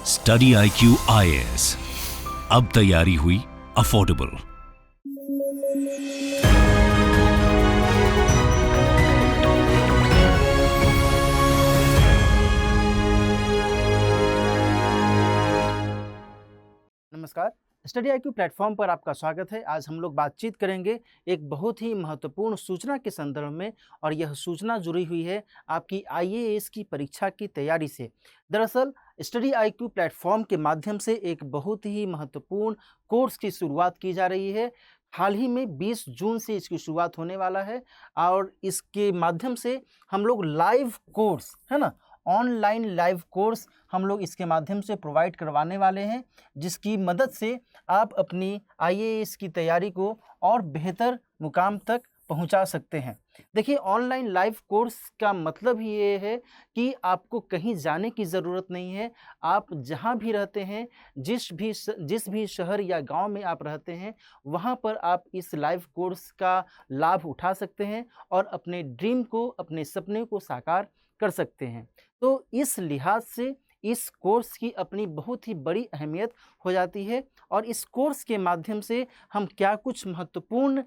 Study IQ IAS, अब तैयारी हुई अफोर्डेबल। नमस्कार, स्टडी IQ प्लेटफॉर्म पर आपका स्वागत है। आज हम लोग बातचीत करेंगे एक बहुत ही महत्वपूर्ण सूचना के संदर्भ में, और यह सूचना जुड़ी हुई है आपकी IAS की परीक्षा की तैयारी से। दरअसल स्टडी IQ प्लेटफॉर्म के माध्यम से एक बहुत ही महत्वपूर्ण कोर्स की शुरुआत की जा रही है। हाल ही में 20 जून से इसकी शुरुआत होने वाला है, और इसके माध्यम से हम लोग लाइव कोर्स, है ना, ऑनलाइन लाइव कोर्स हम लोग इसके माध्यम से प्रोवाइड करवाने वाले हैं, जिसकी मदद से आप अपनी IAS की तैयारी को और बेहतर मुकाम तक पहुंचा सकते हैं। देखिए, ऑनलाइन लाइव कोर्स का मतलब ही ये है कि आपको कहीं जाने की ज़रूरत नहीं है। आप जहां भी रहते हैं, जिस भी शहर या गांव में आप रहते हैं, वहां पर आप इस लाइव कोर्स का लाभ उठा सकते हैं और अपने ड्रीम को, अपने सपने को साकार कर सकते हैं। तो इस लिहाज से इस कोर्स की अपनी बहुत ही बड़ी अहमियत हो जाती है, और इस कोर्स के माध्यम से हम क्या कुछ महत्वपूर्ण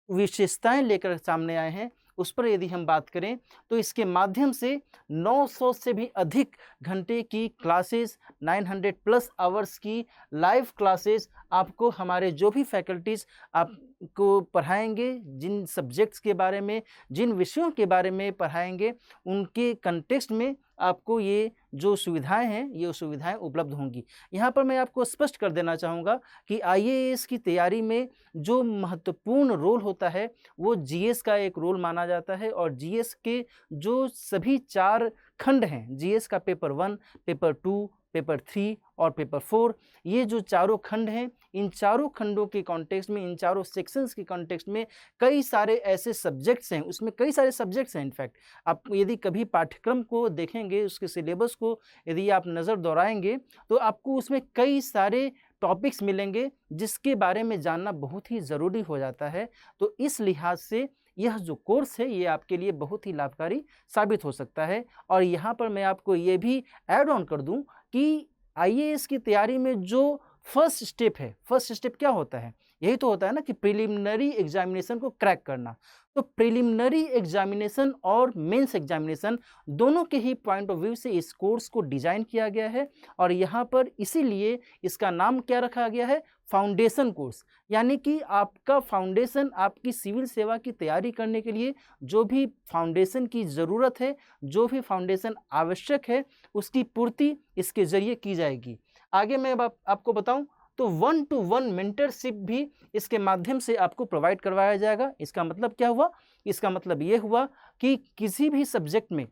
विशेषताएं लेकर सामने आए हैं, उस पर यदि हम बात करें तो इसके माध्यम से 900 से भी अधिक घंटे की क्लासेस, 900 प्लस आवर्स की लाइव क्लासेस आपको हमारे जो भी फैकल्टीज़ आपको पढ़ाएंगे, जिन सब्जेक्ट्स के बारे में, जिन विषयों के बारे में पढ़ाएंगे, उनके कंटेक्स्ट में आपको ये जो सुविधाएं हैं, ये सुविधाएं उपलब्ध होंगी। यहाँ पर मैं आपको स्पष्ट कर देना चाहूँगा कि IAS की तैयारी में जो महत्वपूर्ण रोल होता है, वो GS का एक रोल माना जाता है, और GS के जो सभी 4 खंड हैं, GS का पेपर 1, पेपर 2, पेपर 3 और पेपर 4, ये जो चारों खंड हैं, इन चारों खंडों के कॉन्टेक्स्ट में, इन चारों सेक्शंस के कॉन्टेक्स्ट में कई सारे ऐसे सब्जेक्ट्स हैं, उसमें कई सारे सब्जेक्ट्स हैं। इनफैक्ट आप यदि कभी पाठ्यक्रम को देखेंगे, उसके सिलेबस को यदि आप नज़र दौड़ाएंगे, तो आपको उसमें कई सारे टॉपिक्स मिलेंगे जिसके बारे में जानना बहुत ही ज़रूरी हो जाता है। तो इस लिहाज से यह जो कोर्स है, ये आपके लिए बहुत ही लाभकारी साबित हो सकता है। और यहाँ पर मैं आपको ये भी ऐड ऑन कर दूँ कि IAS की तैयारी में जो फर्स्ट स्टेप है, फर्स्ट स्टेप क्या होता है? यही तो होता है ना कि प्रिलिमिनरी एग्जामिनेशन को क्रैक करना। तो प्रिलिमिनरी एग्जामिनेशन और मेंस एग्जामिनेशन दोनों के ही पॉइंट ऑफ व्यू से इस कोर्स को डिज़ाइन किया गया है, और यहाँ पर इसीलिए इसका नाम क्या रखा गया है? Foundation course. यानी कि आपका फाउंडेशन, आपकी सिविल सेवा की तैयारी करने के लिए जो भी फाउंडेशन की ज़रूरत है, जो भी फाउंडेशन आवश्यक है, उसकी पूर्ति इसके ज़रिए की जाएगी। आगे मैं अब आपको बताऊं तो 1-to-1 मेंटरशिप भी इसके माध्यम से आपको प्रोवाइड करवाया जाएगा। इसका मतलब क्या हुआ? इसका मतलब ये हुआ कि किसी भी सब्जेक्ट में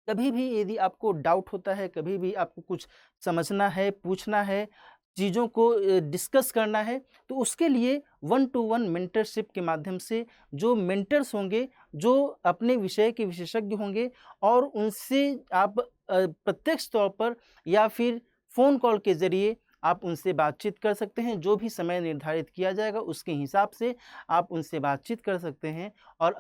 कभी भी यदि आपको डाउट होता है, कभी भी आपको कुछ समझना है, पूछना है, चीज़ों को डिस्कस करना है, तो उसके लिए 1-to-1 मेंटरशिप के माध्यम से जो मेंटर्स होंगे, जो अपने विषय के विशेषज्ञ होंगे, और उनसे आप प्रत्यक्ष तौर पर या फिर फ़ोन कॉल के ज़रिए आप उनसे बातचीत कर सकते हैं। जो भी समय निर्धारित किया जाएगा, उसके हिसाब से आप उनसे बातचीत कर सकते हैं, और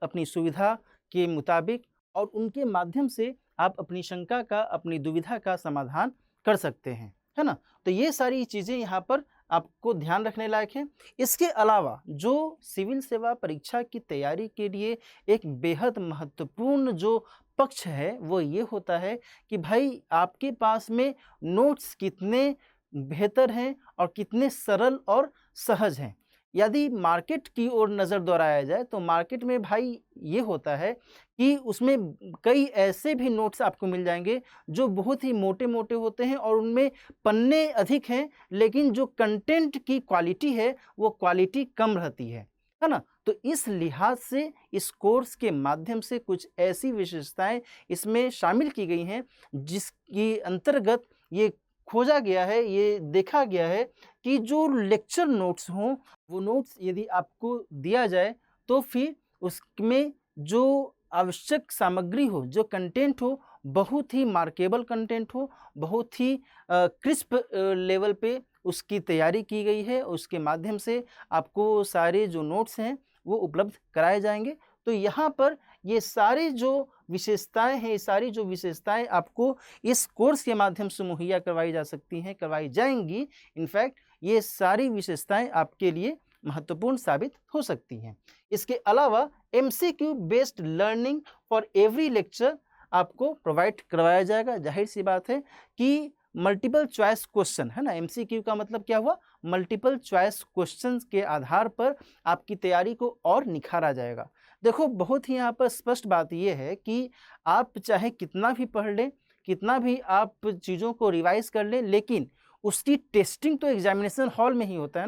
अपनी सुविधा के मुताबिक और उनके माध्यम से आप अपनी शंका का, अपनी दुविधा का समाधान कर सकते हैं, है ना? तो ये सारी चीज़ें यहाँ पर आपको ध्यान रखने लायक हैं। इसके अलावा जो सिविल सेवा परीक्षा की तैयारी के लिए एक बेहद महत्वपूर्ण जो पक्ष है, वो ये होता है कि भाई आपके पास में नोट्स कितने बेहतर हैं और कितने सरल और सहज हैं। यदि मार्केट की ओर नज़र दौड़ाया जाए, तो मार्केट में भाई ये होता है कि उसमें कई ऐसे भी नोट्स आपको मिल जाएंगे जो बहुत ही मोटे-मोटे होते हैं, और उनमें पन्ने अधिक हैं, लेकिन जो कंटेंट की क्वालिटी है, वो क्वालिटी कम रहती है ना? तो इस लिहाज से इस कोर्स के माध्यम से कुछ ऐसी विशेषताएं इसमें शामिल की गई हैं, जिसके अंतर्गत ये खोजा गया है, ये देखा गया है कि जो लेक्चर नोट्स हों, वो नोट्स यदि आपको दिया जाए, तो फिर उसमें जो आवश्यक सामग्री हो, जो कंटेंट हो, बहुत ही मार्केबल कंटेंट हो, बहुत ही क्रिस्प लेवल पे उसकी तैयारी की गई है। उसके माध्यम से आपको सारे जो नोट्स हैं, वो उपलब्ध कराए जाएंगे। तो यहाँ पर ये सारे जो विशेषताएं हैं, ये सारी जो विशेषताएं आपको इस कोर्स के माध्यम से मुहैया करवाई जा सकती हैं, करवाई जाएंगी। इनफैक्ट ये सारी विशेषताएं आपके लिए महत्वपूर्ण साबित हो सकती हैं। इसके अलावा MCQ based learning for every lecture आपको प्रोवाइड करवाया जाएगा। जाहिर सी बात है कि मल्टीपल चॉइस क्वेश्चन, है ना, एमसीक्यू का मतलब क्या हुआ, मल्टीपल चॉइस क्वेश्चंस के आधार पर आपकी तैयारी को और निखारा जाएगा। देखो, बहुत ही यहाँ पर स्पष्ट बात यह है कि आप चाहे कितना भी पढ़ लें, कितना भी आप चीज़ों को रिवाइज कर लें, लेकिन उसकी टेस्टिंग तो एग्जामिनेशन हॉल में ही होता है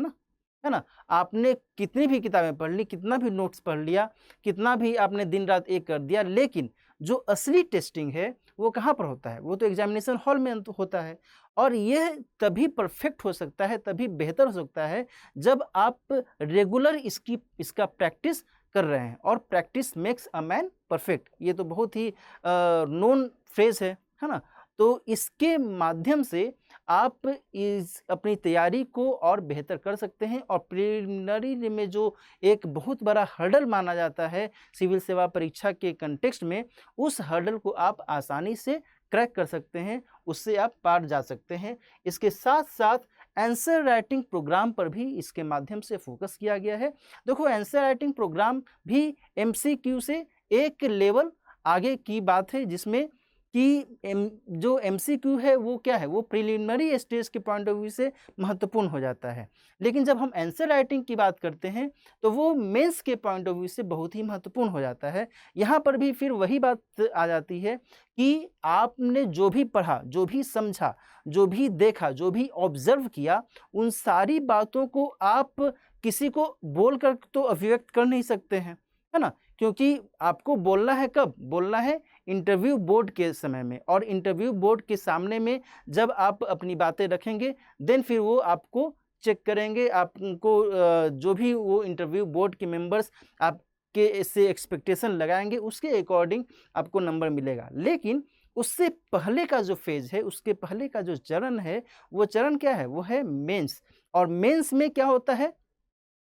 ना। आपने कितनी भी किताबें पढ़ ली, कितना भी नोट्स पढ़ लिया, कितना भी आपने दिन रात एक कर दिया, लेकिन जो असली टेस्टिंग है वो कहाँ पर होता है, वो तो एग्जामिनेशन हॉल में होता है। और यह तभी परफेक्ट हो सकता है, तभी बेहतर हो सकता है जब आप रेगुलर इसका प्रैक्टिस कर रहे हैं। और practice makes a man perfect, ये तो बहुत ही नोन फ्रेज है ना। तो इसके माध्यम से आप इस अपनी तैयारी को और बेहतर कर सकते हैं। और प्रिलिमिनरी में जो एक बहुत बड़ा हर्डल माना जाता है सिविल सेवा परीक्षा के कंटेक्स्ट में, उस हर्डल को आप आसानी से क्रैक कर सकते हैं, उससे आप पार जा सकते हैं। इसके साथ साथ आंसर राइटिंग प्रोग्राम पर भी इसके माध्यम से फोकस किया गया है। देखो, आंसर राइटिंग प्रोग्राम भी एमसीक्यू से एक लेवल आगे की बात है, जिसमें कि जो एमसीक्यू है वो क्या है, वो प्रिलिमिनरी स्टेज के पॉइंट ऑफ व्यू से महत्वपूर्ण हो जाता है। लेकिन जब हम आंसर राइटिंग की बात करते हैं तो वो मेंस के पॉइंट ऑफ व्यू से बहुत ही महत्वपूर्ण हो जाता है। यहाँ पर भी फिर वही बात आ जाती है कि आपने जो भी पढ़ा, जो भी समझा, जो भी देखा, जो भी ऑब्जर्व किया, उन सारी बातों को आप किसी को बोल कर तो अभिव्यक्त कर नहीं सकते हैं, है ना। क्योंकि आपको बोलना है कब, बोलना है इंटरव्यू बोर्ड के समय में। और इंटरव्यू बोर्ड के सामने में जब आप अपनी बातें रखेंगे, देन फिर वो आपको चेक करेंगे, आपको जो भी वो इंटरव्यू बोर्ड के मेंबर्स आपके से एक्सपेक्टेशन लगाएंगे, उसके अकॉर्डिंग आपको नंबर मिलेगा। लेकिन उससे पहले का जो फेज है, उसके पहले का जो चरण है, वो चरण क्या है, वो है मेंस। और मेंस में क्या होता है,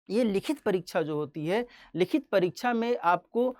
ये लिखित परीक्षा जो होती है, लिखित परीक्षा में आपको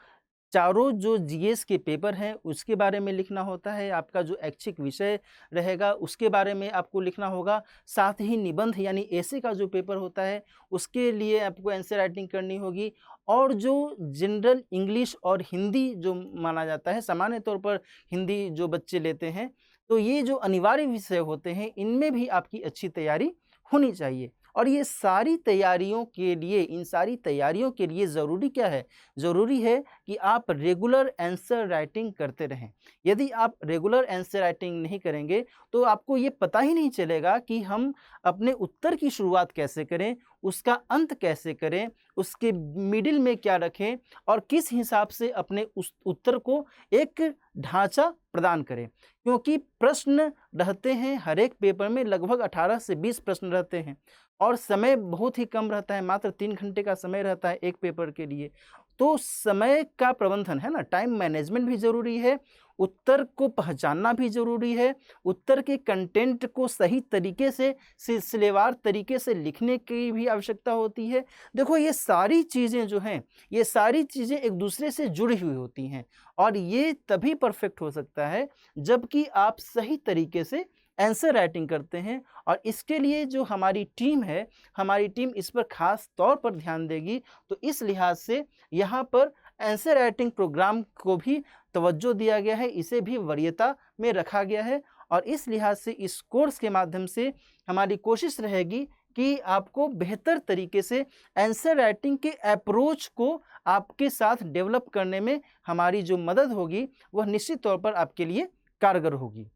चारों जो जीएस के पेपर हैं उसके बारे में लिखना होता है। आपका जो ऐच्छिक विषय रहेगा उसके बारे में आपको लिखना होगा। साथ ही निबंध यानी एसे का जो पेपर होता है उसके लिए आपको आंसर राइटिंग करनी होगी। और जो जनरल इंग्लिश और हिंदी जो माना जाता है, सामान्य तौर पर हिंदी जो बच्चे लेते हैं, तो ये जो अनिवार्य विषय होते हैं, इनमें भी आपकी अच्छी तैयारी होनी चाहिए। और ये सारी तैयारियों के लिए, इन सारी तैयारियों के लिए ज़रूरी क्या है, ज़रूरी है कि आप रेगुलर आंसर राइटिंग करते रहें। यदि आप रेगुलर आंसर राइटिंग नहीं करेंगे तो आपको ये पता ही नहीं चलेगा कि हम अपने उत्तर की शुरुआत कैसे करें, उसका अंत कैसे करें, उसके मिडिल में क्या रखें और किस हिसाब से अपने उस उत्तर को एक ढांचा प्रदान करें। क्योंकि प्रश्न रहते हैं हर एक पेपर में, लगभग 18 से 20 प्रश्न रहते हैं और समय बहुत ही कम रहता है, मात्र 3 घंटे का समय रहता है एक पेपर के लिए। तो समय का प्रबंधन, है ना, टाइम मैनेजमेंट भी ज़रूरी है, उत्तर को पहचानना भी ज़रूरी है, उत्तर के कंटेंट को सही तरीके से, सिलसिलेवार तरीके से लिखने की भी आवश्यकता होती है। देखो, ये सारी चीज़ें जो हैं, ये सारी चीज़ें एक दूसरे से जुड़ी हुई होती हैं और ये तभी परफेक्ट हो सकता है जबकि आप सही तरीके से आंसर राइटिंग करते हैं। और इसके लिए जो हमारी टीम है, हमारी टीम इस पर खास तौर पर ध्यान देगी। तो इस लिहाज से यहाँ पर आंसर राइटिंग प्रोग्राम को भी तवज्जो दिया गया है, इसे भी वरीयता में रखा गया है। और इस लिहाज से इस कोर्स के माध्यम से हमारी कोशिश रहेगी कि आपको बेहतर तरीके से आंसर राइटिंग के अप्रोच को आपके साथ डेवलप करने में हमारी जो मदद होगी वह निश्चित तौर पर आपके लिए कारगर होगी।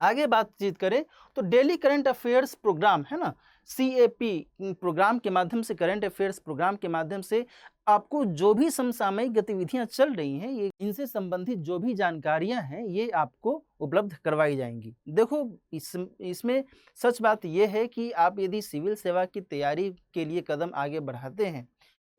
आगे बातचीत करें तो डेली करंट अफेयर्स प्रोग्राम, है ना, सीएपी प्रोग्राम के माध्यम से, करंट अफेयर्स प्रोग्राम के माध्यम से आपको जो भी समसामयिक गतिविधियां चल रही हैं, ये इनसे संबंधित जो भी जानकारियां हैं, ये आपको उपलब्ध करवाई जाएंगी। देखो, इसमें सच बात यह है कि आप यदि सिविल सेवा की तैयारी के लिए कदम आगे बढ़ाते हैं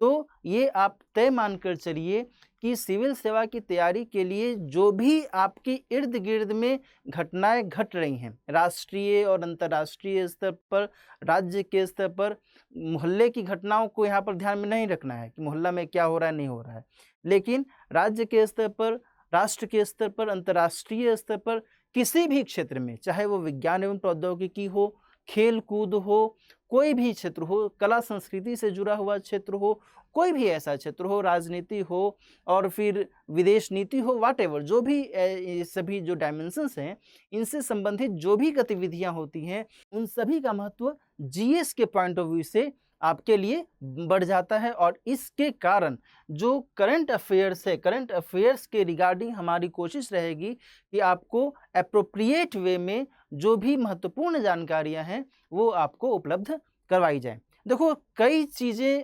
तो ये आप तय मानकर चलिए कि सिविल सेवा की तैयारी के लिए जो भी आपके इर्द गिर्द में घटनाएं घट रही हैं, राष्ट्रीय और अंतर्राष्ट्रीय स्तर पर, राज्य के स्तर पर, मोहल्ले की घटनाओं को यहाँ पर ध्यान में नहीं रखना है कि मोहल्ला में क्या हो रहा है, नहीं हो रहा है, लेकिन राज्य के स्तर पर, राष्ट्र के स्तर पर, अंतर्राष्ट्रीय स्तर पर, किसी भी क्षेत्र में, चाहे वो विज्ञान एवं प्रौद्योगिकी हो, खेल कूद हो, कोई भी क्षेत्र हो, कला संस्कृति से जुड़ा हुआ क्षेत्र हो, कोई भी ऐसा क्षेत्र हो, राजनीति हो और फिर विदेश नीति हो, व्हाटएवर जो भी ये सभी जो डायमेंशंस हैं, इनसे संबंधित जो भी गतिविधियां होती हैं, उन सभी का महत्व जीएस के पॉइंट ऑफ व्यू से आपके लिए बढ़ जाता है। और इसके कारण जो करंट अफेयर्स है, करंट अफेयर्स के रिगार्डिंग हमारी कोशिश रहेगी कि आपको एप्रोप्रिएट वे में जो भी महत्वपूर्ण जानकारियां हैं वो आपको उपलब्ध करवाई जाए। देखो, कई चीज़ें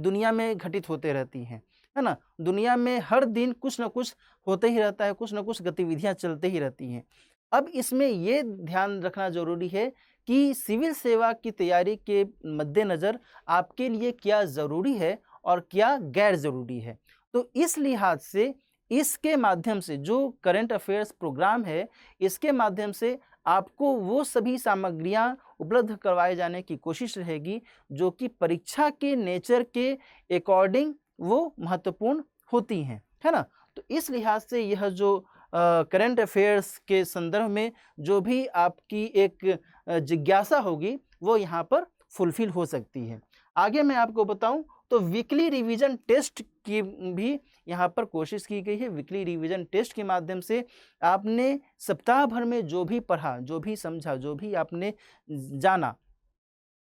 दुनिया में घटित होते रहती हैं, है ना? दुनिया में हर दिन कुछ न कुछ होते ही रहता है, कुछ न कुछ गतिविधियां चलते ही रहती हैं। अब इसमें ये ध्यान रखना ज़रूरी है कि सिविल सेवा की तैयारी के मद्देनज़र आपके लिए क्या ज़रूरी है और क्या गैर ज़रूरी है। तो इस लिहाज से इसके माध्यम से जो करंट अफेयर्स प्रोग्राम है, इसके माध्यम से आपको वो सभी सामग्रियाँ उपलब्ध करवाए जाने की कोशिश रहेगी जो कि परीक्षा के नेचर के अकॉर्डिंग वो महत्वपूर्ण होती हैं, है ना? तो इस लिहाज से यह जो करंट अफेयर्स के संदर्भ में जो भी आपकी एक जिज्ञासा होगी वो यहाँ पर फुलफिल हो सकती है। आगे मैं आपको बताऊं तो वीकली रिवीजन टेस्ट की भी यहाँ पर कोशिश की गई है। वीकली रिवीजन टेस्ट के माध्यम से आपने सप्ताह भर में जो भी पढ़ा, जो भी समझा, जो भी आपने जाना,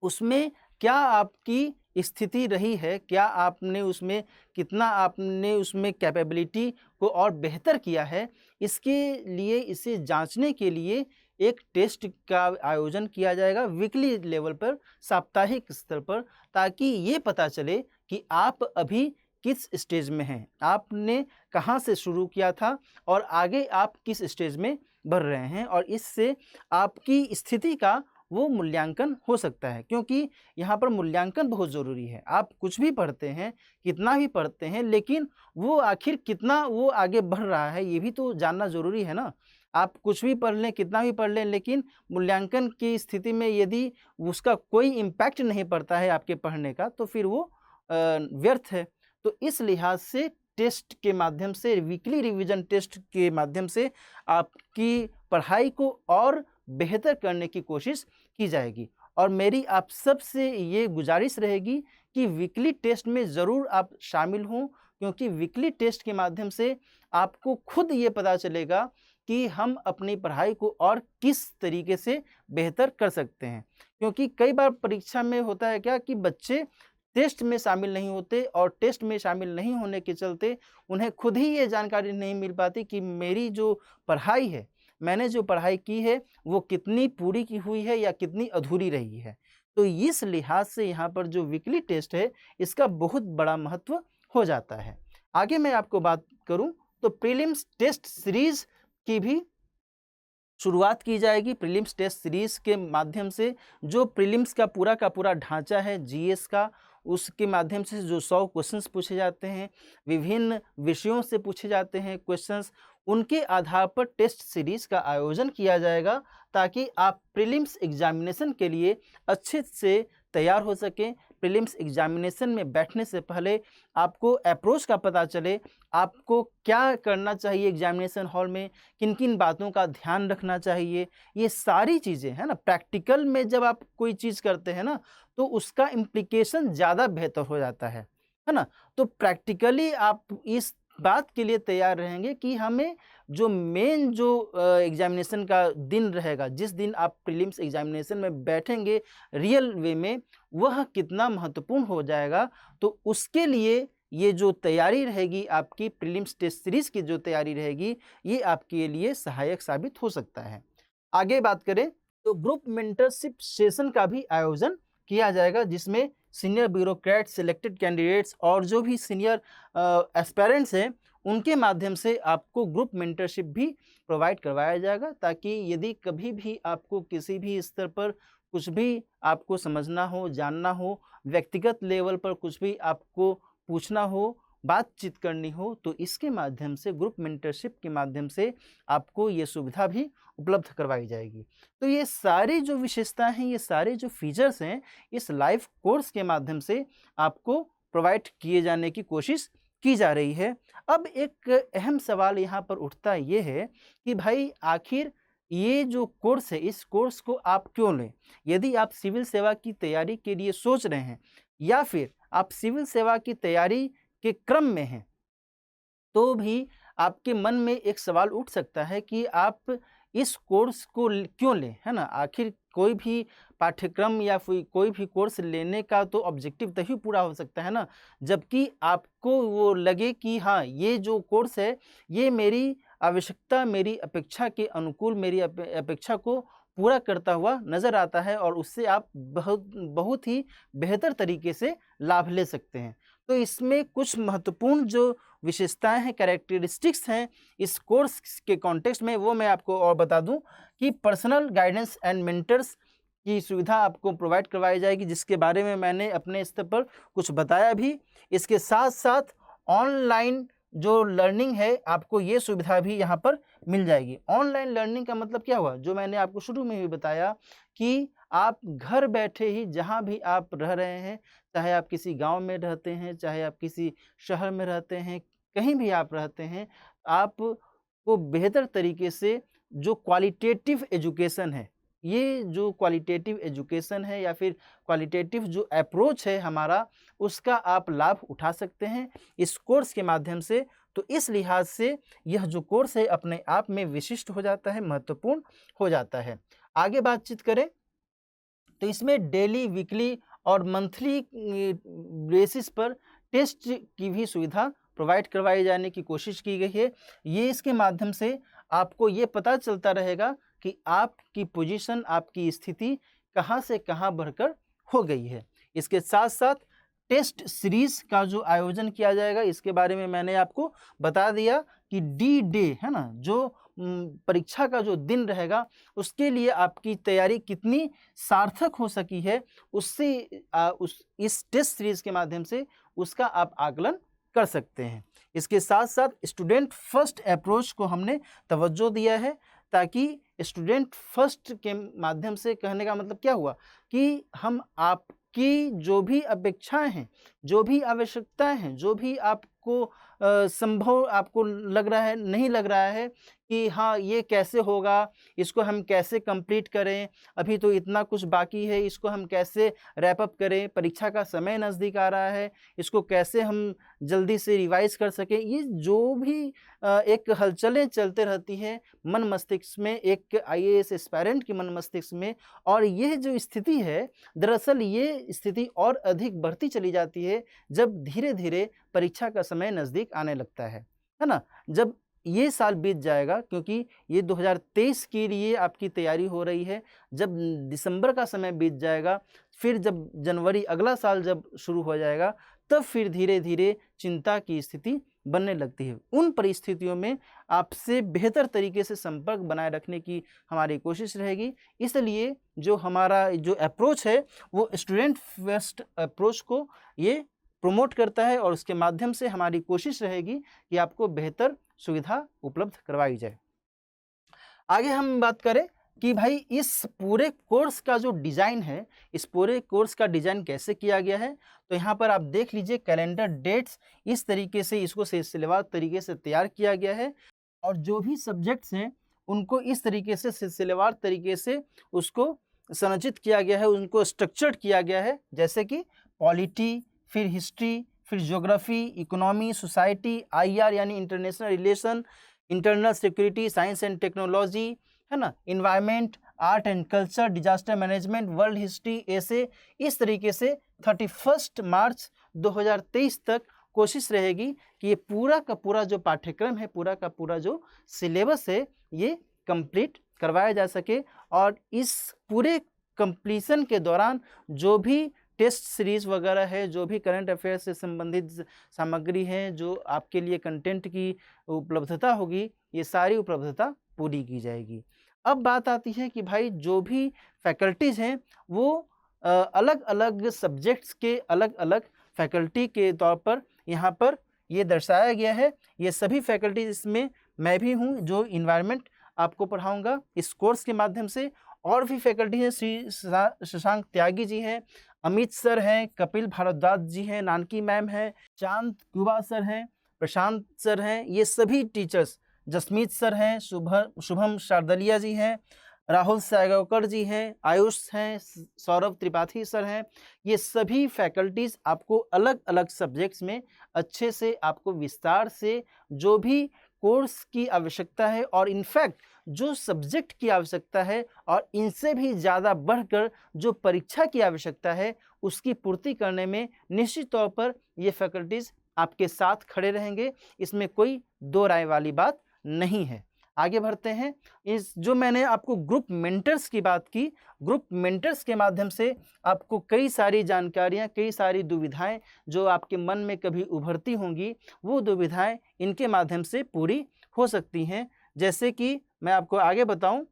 उसमें क्या आपकी स्थिति रही है, क्या आपने उसमें कितना आपने उसमें कैपेबिलिटी को और बेहतर किया है, इसके लिए इसे जांचने के लिए एक टेस्ट का आयोजन किया जाएगा वीकली लेवल पर, साप्ताहिक स्तर पर, ताकि ये पता चले कि आप अभी किस स्टेज में हैं, आपने कहाँ से शुरू किया था और आगे आप किस स्टेज में बढ़ रहे हैं। और इससे आपकी स्थिति का वो मूल्यांकन हो सकता है, क्योंकि यहाँ पर मूल्यांकन बहुत ज़रूरी है। आप कुछ भी पढ़ते हैं, कितना भी पढ़ते हैं, लेकिन वो आखिर कितना वो आगे बढ़ रहा है, ये भी तो जानना ज़रूरी है ना। आप कुछ भी पढ़ लें, कितना भी पढ़ लें, लेकिन मूल्यांकन की स्थिति में यदि उसका कोई इम्पैक्ट नहीं पड़ता है आपके पढ़ने का, तो फिर वो व्यर्थ है। तो इस लिहाज से टेस्ट के माध्यम से, वीकली रिवीजन टेस्ट के माध्यम से आपकी पढ़ाई को और बेहतर करने की कोशिश की जाएगी। और मेरी आप सबसे ये गुजारिश रहेगी कि वीकली टेस्ट में ज़रूर आप शामिल हों, क्योंकि वीकली टेस्ट के माध्यम से आपको खुद ये पता चलेगा कि हम अपनी पढ़ाई को और किस तरीके से बेहतर कर सकते हैं। क्योंकि कई बार परीक्षा में होता है क्या कि बच्चे टेस्ट में शामिल नहीं होते और टेस्ट में शामिल नहीं होने के चलते उन्हें खुद ही ये जानकारी नहीं मिल पाती कि मेरी जो पढ़ाई है, मैंने जो पढ़ाई की है, वो कितनी पूरी की हुई है या कितनी अधूरी रही है। तो इस लिहाज से यहाँ पर जो वीकली टेस्ट है, इसका बहुत बड़ा महत्व हो जाता है। आगे मैं आपको बात करूँ तो प्रीलिम्स टेस्ट सीरीज़ की भी शुरुआत की जाएगी। प्रीलिम्स टेस्ट सीरीज़ के माध्यम से जो प्रीलिम्स का पूरा ढांचा है जीएस का, उसके माध्यम से जो 100 क्वेश्चंस पूछे जाते हैं, विभिन्न विषयों से पूछे जाते हैं क्वेश्चंस, उनके आधार पर टेस्ट सीरीज़ का आयोजन किया जाएगा ताकि आप प्रीलिम्स एग्जामिनेशन के लिए अच्छे से तैयार हो सकें। प्रीलिम्स एग्जामिनेशन में बैठने से पहले आपको अप्रोच का पता चले, आपको क्या करना चाहिए एग्जामिनेशन हॉल में, किन किन बातों का ध्यान रखना चाहिए, ये सारी चीज़ें है ना। प्रैक्टिकल में जब आप कोई चीज़ करते हैं ना, तो उसका इम्प्लीकेशन ज़्यादा बेहतर हो जाता है ना। तो प्रैक्टिकली आप इस बात के लिए तैयार रहेंगे कि हमें जो मेन जो एग्जामिनेशन का दिन रहेगा, जिस दिन आप प्रीलिम्स एग्जामिनेशन में बैठेंगे रियल वे में, वह कितना महत्वपूर्ण हो जाएगा। तो उसके लिए ये जो तैयारी रहेगी, आपकी प्रीलिम्स टेस्ट सीरीज़ की जो तैयारी रहेगी, ये आपके लिए सहायक साबित हो सकता है। आगे बात करें तो ग्रुप मेंटरशिप सेशन का भी आयोजन किया जाएगा, जिसमें सीनियर ब्यूरोक्रेट, सिलेक्टेड कैंडिडेट्स और जो भी सीनियर एस्पेरेंट्स हैं, उनके माध्यम से आपको ग्रुप मेंटरशिप भी प्रोवाइड करवाया जाएगा, ताकि यदि कभी भी आपको किसी भी स्तर पर कुछ भी आपको समझना हो, जानना हो, व्यक्तिगत लेवल पर कुछ भी आपको पूछना हो, बातचीत करनी हो, तो इसके माध्यम से, ग्रुप मेंटरशिप के माध्यम से आपको ये सुविधा भी उपलब्ध करवाई जाएगी। तो ये सारी जो विशेषताएं हैं, ये सारे जो फीचर्स हैं, इस लाइव कोर्स के माध्यम से आपको प्रोवाइड किए जाने की कोशिश की जा रही है। अब एक अहम सवाल यहाँ पर उठता ये है कि भाई आखिर ये जो कोर्स है, इस कोर्स को आप क्यों लें? यदि आप सिविल सेवा की तैयारी के लिए सोच रहे हैं या फिर आप सिविल सेवा की तैयारी के क्रम में हैं, तो भी आपके मन में एक सवाल उठ सकता है कि आप इस कोर्स को क्यों लें, है ना? आखिर कोई भी पाठ्यक्रम या फिर कोई भी कोर्स लेने का तो ऑब्जेक्टिव तभी पूरा हो सकता है ना, जबकि आपको वो लगे कि हाँ, ये जो कोर्स है, ये मेरी आवश्यकता, मेरी अपेक्षा के अनुकूल, मेरी अपेक्षा को पूरा करता हुआ नज़र आता है और उससे आप बहुत बहुत ही बेहतर तरीके से लाभ ले सकते हैं। तो इसमें कुछ महत्वपूर्ण जो विशेषताएँ हैं, कैरेक्टरिस्टिक्स हैं इस कोर्स के कॉन्टेक्स्ट में, वो मैं आपको और बता दूँ कि पर्सनल गाइडेंस एंड मेंटर्स की सुविधा आपको प्रोवाइड करवाई जाएगी, जिसके बारे में मैंने अपने स्तर पर कुछ बताया भी। इसके साथ-साथ ऑनलाइन जो लर्निंग है, आपको ये सुविधा भी यहाँ पर मिल जाएगी। ऑनलाइन लर्निंग का मतलब क्या हुआ? जो मैंने आपको शुरू में ही बताया कि आप घर बैठे ही जहाँ भी आप रह रहे हैं, चाहे आप किसी गाँव में रहते हैं, चाहे आप किसी शहर में रहते हैं, कहीं भी आप रहते हैं, आपको बेहतर तरीके से जो क्वालिटेटिव एजुकेशन है, ये जो क्वालिटेटिव एजुकेशन है या फिर क्वालिटेटिव जो अप्रोच है हमारा, उसका आप लाभ उठा सकते हैं इस कोर्स के माध्यम से। तो इस लिहाज से यह जो कोर्स है अपने आप में विशिष्ट हो जाता है, महत्वपूर्ण हो जाता है। आगे बातचीत करें तो इसमें डेली, वीकली और मंथली बेसिस पर टेस्ट की भी सुविधा प्रोवाइड करवाई जाने की कोशिश की गई है। ये इसके माध्यम से आपको ये पता चलता रहेगा कि आपकी पोजीशन, आपकी स्थिति कहाँ से कहाँ बढ़कर हो गई है। इसके साथ-साथ टेस्ट सीरीज़ का जो आयोजन किया जाएगा, इसके बारे में मैंने आपको बता दिया कि डी डे, है ना? जो परीक्षा का जो दिन रहेगा, उसके लिए आपकी तैयारी कितनी सार्थक हो सकी है, उससे इस टेस्ट सीरीज़ के माध्यम से उसका आप आकलन कर सकते हैं। इसके साथ-साथ स्टूडेंट फर्स्ट अप्रोच को हमने तवज्जो दिया है, ताकि स्टूडेंट फर्स्ट के माध्यम से कहने का मतलब क्या हुआ कि हम आपकी जो भी अपेक्षाएँ हैं, जो भी आवश्यकताएँ हैं, जो भी आपको संभव आपको लग रहा है, नहीं लग रहा है कि हाँ, ये कैसे होगा, इसको हम कैसे कंप्लीट करें, अभी तो इतना कुछ बाकी है, इसको हम कैसे रैप अप करें, परीक्षा का समय नज़दीक आ रहा है, इसको कैसे हम जल्दी से रिवाइज़ कर सकें। ये जो भी एक हलचलें चलते रहती हैं मन मस्तिष्क में, एक आईएएस एस्पायरेंट की मन मस्तिष्क में, और यह जो स्थिति है, दरअसल ये स्थिति और अधिक बढ़ती चली जाती है जब धीरे-धीरे परीक्षा का समय नज़दीक आने लगता है ना? जब ये साल बीत जाएगा, क्योंकि ये 2023 के लिए आपकी तैयारी हो रही है, जब दिसंबर का समय बीत जाएगा, फिर जब जनवरी अगला साल जब शुरू हो जाएगा, तब फिर धीरे-धीरे चिंता की स्थिति बनने लगती है। उन परिस्थितियों में आपसे बेहतर तरीके से संपर्क बनाए रखने की हमारी कोशिश रहेगी। इसलिए जो हमारा जो अप्रोच है, वो स्टूडेंट फर्स्ट अप्रोच को ये प्रमोट करता है और उसके माध्यम से हमारी कोशिश रहेगी कि आपको बेहतर सुविधा उपलब्ध करवाई जाए। आगे हम बात करें कि भाई इस पूरे कोर्स का जो डिज़ाइन है, इस पूरे कोर्स का डिज़ाइन कैसे किया गया है, तो यहाँ पर आप देख लीजिए कैलेंडर डेट्स, इस तरीके से इसको सिलसिलेवार तरीके से तैयार किया गया है और जो भी सब्जेक्ट्स हैं, उनको इस तरीके से सिलसिलेवार तरीके से उसको संरचित किया गया है, उनको स्ट्रक्चर्ड किया गया है, जैसे कि पॉलिटी, फिर हिस्ट्री, फिर ज्योग्राफी, इकोनॉमी, सोसाइटी, आईआर यानी international relation, internal security, science and technology, है ना, environment, art and culture, disaster management, world history, ऐसे इस तरीके से 31 मार्च 2023 तक कोशिश रहेगी कि ये पूरा का पूरा जो पाठ्यक्रम है, पूरा का पूरा जो सिलेबस है, ये कंप्लीट करवाया जा सके और इस पूरे कंप्लीशन के दौरान जो भी टेस्ट सीरीज़ वगैरह है, जो भी करंट अफेयर से संबंधित सामग्री है, जो आपके लिए कंटेंट की उपलब्धता होगी, ये सारी उपलब्धता पूरी की जाएगी। अब बात आती है कि भाई जो भी फैकल्टीज़ हैं, वो अलग-अलग सब्जेक्ट्स के अलग-अलग फैकल्टी के तौर पर यहाँ पर ये दर्शाया गया है। ये सभी फैकल्टीज़, इसमें मैं भी हूँ जो इन्वायरमेंट आपको पढ़ाऊँगा इस कोर्स के माध्यम से, और भी फैकल्टी हैं, श्री शशांक त्यागी जी हैं, अमित सर हैं, कपिल भारद्वाज जी हैं, नानकी मैम हैं, चांद कुबा सर हैं, प्रशांत सर हैं, ये सभी टीचर्स, जसमीत सर हैं, शुभम शारदलिया जी हैं, राहुल सागौकर जी हैं, आयुष हैं, सौरभ त्रिपाठी सर हैं। ये सभी फैकल्टीज़ आपको अलग अलग सब्जेक्ट्स में अच्छे से आपको विस्तार से जो भी कोर्स की आवश्यकता है और इनफैक्ट जो सब्जेक्ट की आवश्यकता है और इनसे भी ज़्यादा बढ़कर जो परीक्षा की आवश्यकता है उसकी पूर्ति करने में निश्चित तौर पर ये फैकल्टीज़ आपके साथ खड़े रहेंगे। इसमें कोई दो राय वाली बात नहीं है। आगे बढ़ते हैं। इस जो मैंने आपको ग्रुप मेंटर्स की बात की, ग्रुप मेंटर्स के माध्यम से आपको कई सारी जानकारियाँ, कई सारी दुविधाएं जो आपके मन में कभी उभरती होंगी, वो दुविधाएं इनके माध्यम से पूरी हो सकती हैं। जैसे कि मैं आपको आगे बताऊं,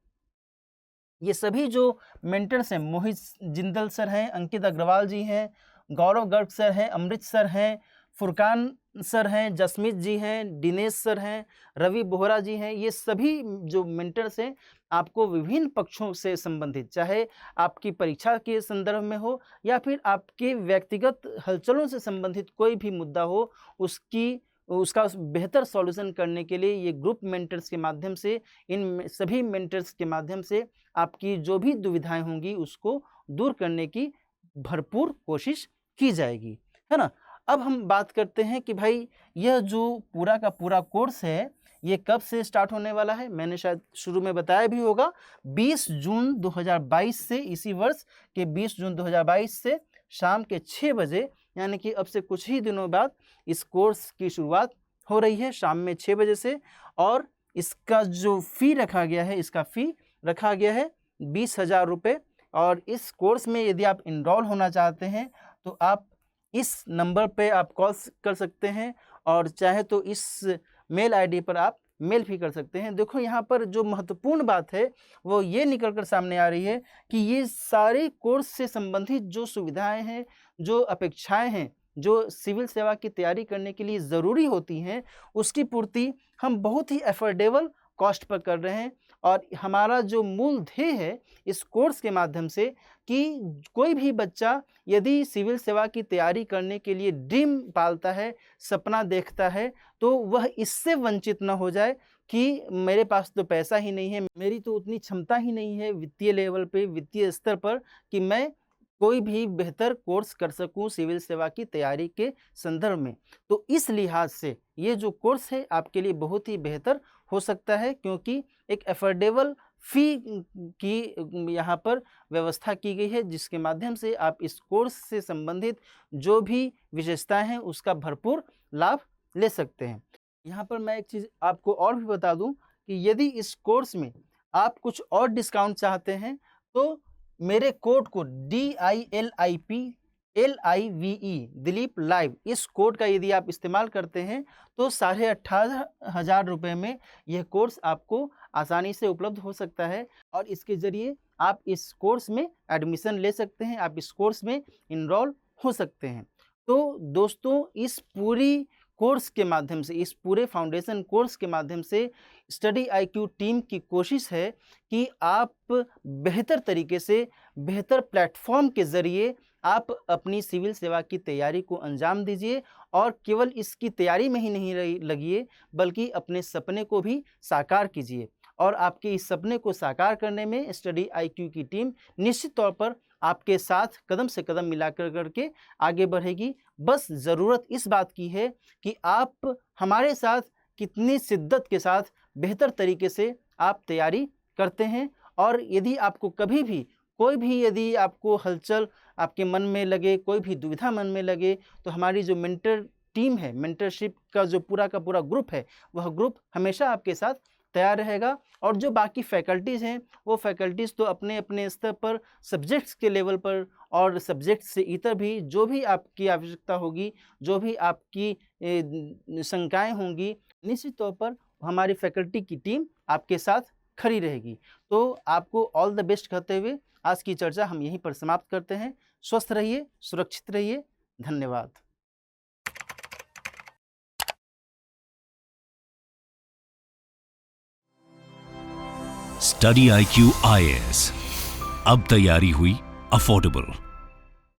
ये सभी जो मेंटर्स हैं, मोहित जिंदल सर हैं, अंकित अग्रवाल जी हैं, गौरव गर्ग सर हैं, अमृत सर हैं, फुरकान सर हैं, जसमीत जी हैं, दिनेश सर हैं, रवि बोहरा जी हैं, ये सभी जो मेंटर्स हैं आपको विभिन्न पक्षों से संबंधित, चाहे आपकी परीक्षा के संदर्भ में हो या फिर आपके व्यक्तिगत हलचलों से संबंधित कोई भी मुद्दा हो, उसका बेहतर सॉल्यूशन करने के लिए ये ग्रुप मेंटर्स के माध्यम से, इन सभी मेंटर्स के माध्यम से आपकी जो भी दुविधाएं होंगी उसको दूर करने की भरपूर कोशिश की जाएगी, है ना। अब हम बात करते हैं कि भाई यह जो पूरा का पूरा कोर्स है ये कब से स्टार्ट होने वाला है। मैंने शायद शुरू में बताया भी होगा, 20 जून 2022 से, इसी वर्ष के 20 जून 2022 से शाम के 6 बजे, यानी कि अब से कुछ ही दिनों बाद इस कोर्स की शुरुआत हो रही है शाम में 6 बजे से। और इसका जो फ़ी रखा गया है, इसका फ़ी रखा गया है 20,000 रुपये। और इस कोर्स में यदि आप इनरोल होना चाहते हैं तो आप इस नंबर पे आप कॉल कर सकते हैं और चाहे तो इस मेल आईडी पर आप मेल भी कर सकते हैं। देखो यहाँ पर जो महत्वपूर्ण बात है वो ये निकल कर सामने आ रही है कि ये सारे कोर्स से संबंधित जो सुविधाएं हैं, जो अपेक्षाएं हैं, जो सिविल सेवा की तैयारी करने के लिए ज़रूरी होती हैं, उसकी पूर्ति हम बहुत ही एफोर्डेबल कॉस्ट पर कर रहे हैं। और हमारा जो मूल ध्येय है इस कोर्स के माध्यम से कि कोई भी बच्चा यदि सिविल सेवा की तैयारी करने के लिए ड्रीम पालता है, सपना देखता है, तो वह इससे वंचित न हो जाए कि मेरे पास तो पैसा ही नहीं है, मेरी तो उतनी क्षमता ही नहीं है वित्तीय लेवल पे, वित्तीय स्तर पर कि मैं कोई भी बेहतर कोर्स कर सकूं सिविल सेवा की तैयारी के संदर्भ में। तो इस लिहाज से ये जो कोर्स है आपके लिए बहुत ही बेहतर हो सकता है, क्योंकि एक एफोर्डेबल फ़ी की यहाँ पर व्यवस्था की गई है, जिसके माध्यम से आप इस कोर्स से संबंधित जो भी विशेषताएं हैं उसका भरपूर लाभ ले सकते हैं। यहाँ पर मैं एक चीज़ आपको और भी बता दूं कि यदि इस कोर्स में आप कुछ और डिस्काउंट चाहते हैं तो मेरे कोड को DILIP दिलीप लाइव, इस कोड का यदि आप इस्तेमाल करते हैं तो 18,500 रुपये में यह कोर्स आपको आसानी से उपलब्ध हो सकता है और इसके ज़रिए आप इस कोर्स में एडमिशन ले सकते हैं, आप इस कोर्स में इनरोल हो सकते हैं। तो दोस्तों, इस पूरी कोर्स के माध्यम से, इस पूरे फाउंडेशन कोर्स के माध्यम से स्टडी IQ टीम की कोशिश है कि आप बेहतर तरीके से, बेहतर प्लेटफॉर्म के ज़रिए आप अपनी सिविल सेवा की तैयारी को अंजाम दीजिए और केवल इसकी तैयारी में ही नहीं लगिए बल्कि अपने सपने को भी साकार कीजिए। और आपके इस सपने को साकार करने में स्टडी IQ की टीम निश्चित तौर पर आपके साथ कदम से कदम मिलाकर करके आगे बढ़ेगी। बस ज़रूरत इस बात की है कि आप हमारे साथ कितनी शिद्दत के साथ बेहतर तरीके से आप तैयारी करते हैं। और यदि आपको कभी भी कोई भी यदि आपको हलचल आपके मन में लगे, कोई भी दुविधा मन में लगे, तो हमारी जो मेंटर टीम है, मेंटरशिप का जो पूरा का पूरा ग्रुप है, वह ग्रुप हमेशा आपके साथ तैयार रहेगा। और जो बाकी फैकल्टीज़ हैं वो फैकल्टीज़ तो अपने अपने स्तर पर, सब्जेक्ट्स के लेवल पर और सब्जेक्ट से इतर भी जो भी आपकी आवश्यकता होगी, जो भी आपकी शंकाएँ होंगी, निश्चित तौर पर हमारी फैकल्टी की टीम आपके साथ खड़ी रहेगी। तो आपको ऑल द बेस्ट कहते हुए आज की चर्चा हम यहीं पर समाप्त करते हैं। स्वस्थ रहिए, सुरक्षित रहिए। धन्यवाद। स्टडी IQ IAS, अब तैयारी हुई अफोर्डेबल।